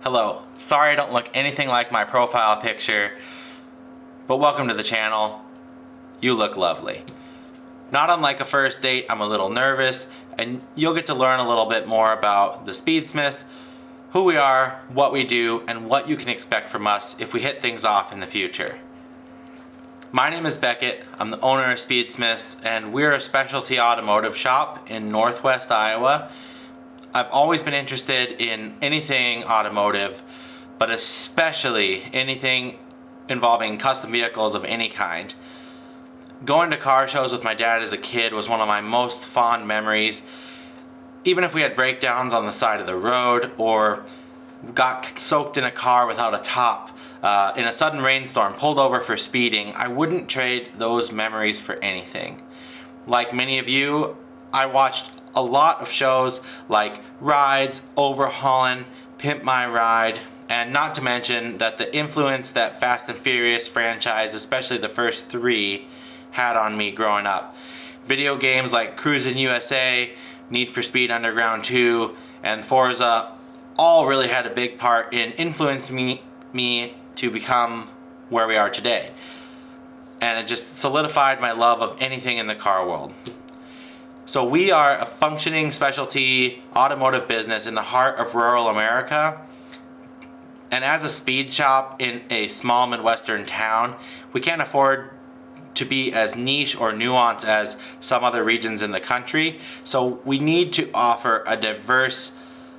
Hello, sorry I don't look anything like my profile picture, but welcome to the channel. You look lovely. Not unlike a first date, I'm a little nervous, and you'll get to learn a little bit more about the Speedsmiths, who we are, what we do, and what you can expect from us if we hit things off in the future. My name is Beckett, I'm the owner of Speedsmiths, and we're a specialty automotive shop in Northwest Iowa. I've always been interested in anything automotive, but especially anything involving custom vehicles of any kind. Going to car shows with my dad as a kid was one of my most fond memories. Even if we had breakdowns on the side of the road or got soaked in a car without a top in a sudden rainstorm, pulled over for speeding, I wouldn't trade those memories for anything. Like many of you, I watched a lot of shows like Rides, Overhaulin', Pimp My Ride, and not to mention that the influence that Fast and Furious franchise, especially the first three, had on me growing up. Video games like Cruisin' USA, Need for Speed Underground 2, and Forza all really had a big part in influencing me to become where we are today. And it just solidified my love of anything in the car world. So we are a functioning specialty automotive business in the heart of rural America. And as a speed shop in a small Midwestern town, we can't afford to be as niche or nuanced as some other regions in the country. So we need to offer a diverse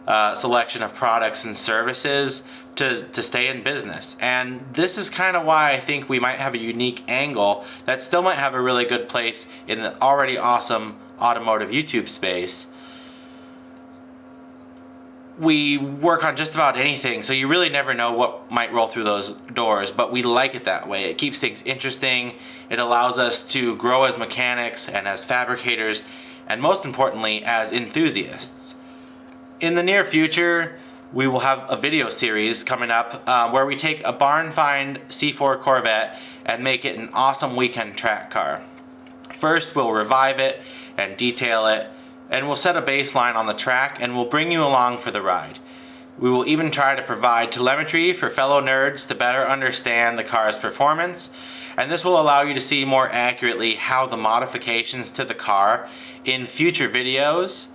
selection of products and services to stay in business. And this is kind of why I think we might have a unique angle that still might have a really good place in the already awesome automotive YouTube space. We work on just about anything, so you really never know what might roll through those doors, but we like it that way. It keeps things interesting. It allows us to grow as mechanics and as fabricators, and most importantly, as enthusiasts. In the near future, we will have a video series coming up where we take a barn find C4 Corvette and make it an awesome weekend track car. First, we'll revive it and detail it, and we'll set a baseline on the track, and we'll bring you along for the ride. We will even try to provide telemetry for fellow nerds to better understand the car's performance, and this will allow you to see more accurately how the modifications to the car in future videos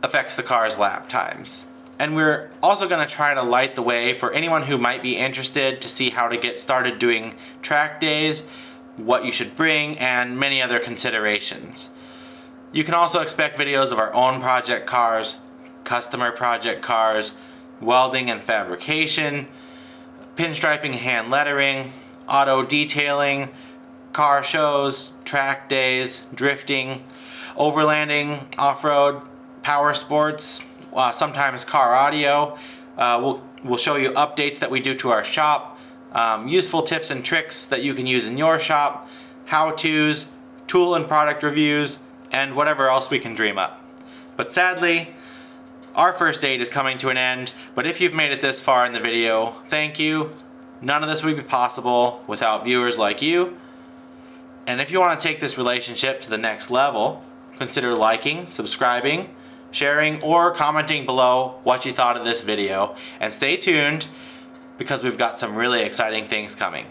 affects the car's lap times. And we're also going to try to light the way for anyone who might be interested to see how to get started doing track days, what you should bring, and many other considerations. You can also expect videos of our own project cars, customer project cars, welding and fabrication, pinstriping, hand lettering, auto detailing, car shows, track days, drifting, overlanding, off-road, power sports, sometimes car audio. We'll show you updates that we do to our shop, useful tips and tricks that you can use in your shop, how-tos, tool and product reviews, and whatever else we can dream up. But sadly, our first date is coming to an end, but if you've made it this far in the video, thank you. None of this would be possible without viewers like you. And if you want to take this relationship to the next level, consider liking, subscribing, sharing, or commenting below what you thought of this video. And stay tuned, because we've got some really exciting things coming.